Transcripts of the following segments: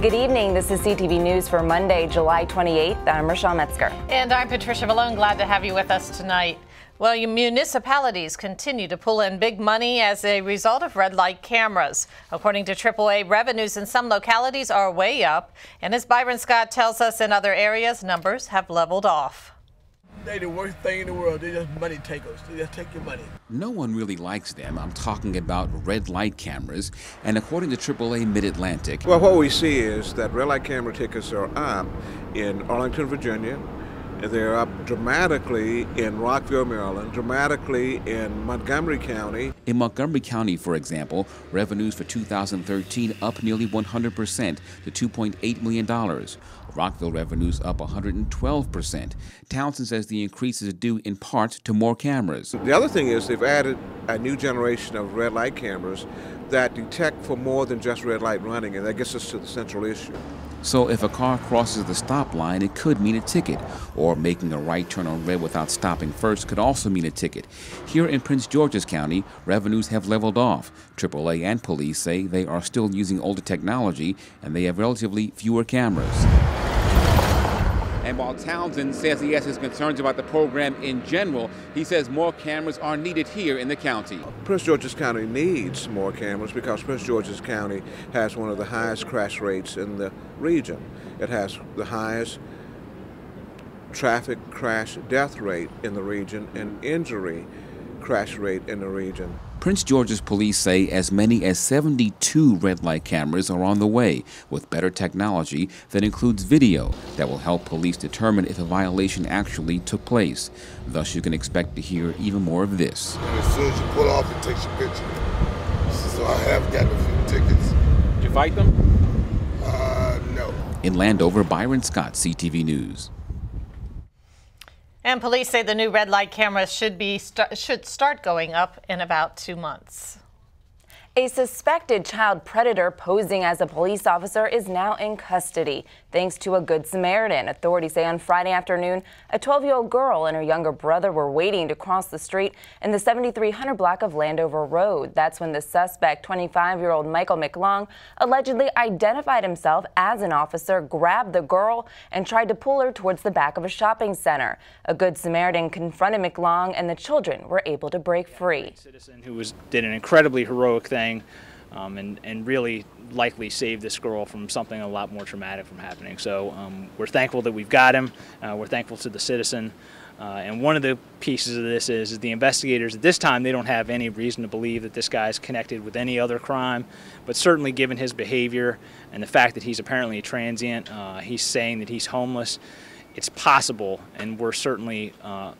Good evening. This is CTV News for Monday, July 28th. I'm Rochelle Metzger. And I'm Patricia Malone. Glad to have you with us tonight. Well, municipalities continue to pull in big money as a result of red light cameras. According to AAA, revenues in some localities are way up. And as Byron Scott tells us, in other areas, numbers have leveled off. They're the worst thing in the world. They're just money takers. They just take your money. No one really likes them. I'm talking about red light cameras. And according to AAA Mid-Atlantic, well, what we see is that red light camera tickets are up in Arlington, Virginia. They're up dramatically in Rockville, Maryland, dramatically in Montgomery County. In Montgomery County, for example, revenues for 2013 up nearly 100% to $2.8 million. Rockville revenues up 112%. Townsend says the increase is due in part to more cameras. The other thing is they've added a new generation of red light cameras that detect for more than just red light running, and that gets us to the central issue. So if a car crosses the stop line, it could mean a ticket. Or making a right turn on red without stopping first could also mean a ticket. Here in Prince George's County, revenues have leveled off. AAA and police say they are still using older technology and they have relatively fewer cameras. And while Townsend says he has his concerns about the program in general, he says more cameras are needed here in the county. Prince George's County needs more cameras because Prince George's County has one of the highest crash rates in the region. It has the highest traffic crash death rate in the region and injury crash rate in the region. Prince George's police say as many as 72 red light cameras are on the way with better technology that includes video that will help police determine if a violation actually took place. Thus, you can expect to hear even more of this. And as soon as you pull off, it takes your picture. So I have gotten a few tickets. Did you fight them? No. In Landover, Byron Scott, CTV News. And police say the new red light cameras should start going up in about 2 months. A suspected child predator posing as a police officer is now in custody, thanks to a Good Samaritan. Authorities say on Friday afternoon, a 12-year-old girl and her younger brother were waiting to cross the street in the 7300 block of Landover Road. That's when the suspect, 25-year-old Michael McLong, allegedly identified himself as an officer, grabbed the girl, and tried to pull her towards the back of a shopping center. A Good Samaritan confronted McLong, and the children were able to break free. Citizen who did an incredibly heroic thing. And really likely saved this girl from something a lot more traumatic from happening. So we're thankful that we've got him. We're thankful to the citizen. And one of the pieces of this is the investigators at this time, they don't have any reason to believe that this guy's connected with any other crime, but certainly given his behavior and the fact that he's apparently a transient, he's saying that he's homeless. It's possible, and we're certainly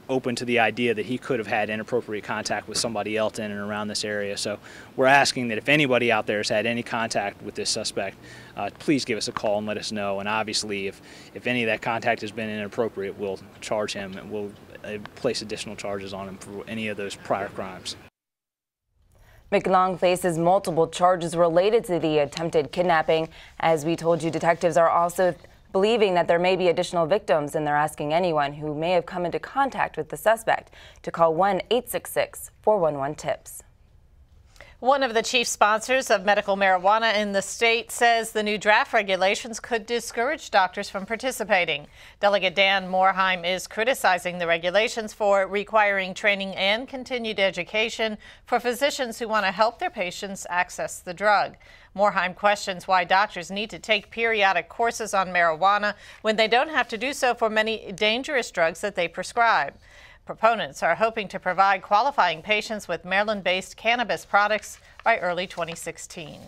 open to the idea that he could have had inappropriate contact with somebody else in and around this area. So we're asking that if anybody out there has had any contact with this suspect, please give us a call and let us know. And obviously, if any of that contact has been inappropriate, we'll charge him and we'll place additional charges on him for any of those prior crimes. McLong faces multiple charges related to the attempted kidnapping. As we told you, detectives are also believing that there may be additional victims, and they're asking anyone who may have come into contact with the suspect to call 1-866-411-TIPS. One of the chief sponsors of medical marijuana in the state says the new draft regulations could discourage doctors from participating. Delegate Dan Morheim is criticizing the regulations for requiring training and continued education for physicians who want to help their patients access the drug. Morheim questions why doctors need to take periodic courses on marijuana when they don't have to do so for many dangerous drugs that they prescribe. Proponents are hoping to provide qualifying patients with Maryland-based cannabis products by early 2016.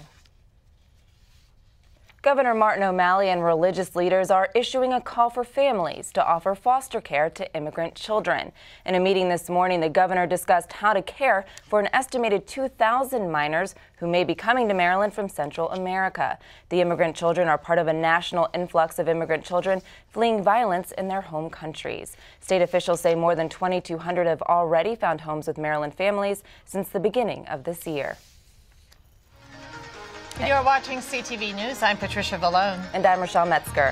Governor Martin O'Malley and religious leaders are issuing a call for families to offer foster care to immigrant children. In a meeting this morning, the governor discussed how to care for an estimated 2,000 minors who may be coming to Maryland from Central America. The immigrant children are part of a national influx of immigrant children fleeing violence in their home countries. State officials say more than 2,200 have already found homes with Maryland families since the beginning of this year. You're watching CTV News. I'm Patricia Malone. And I'm Rochelle Metzger.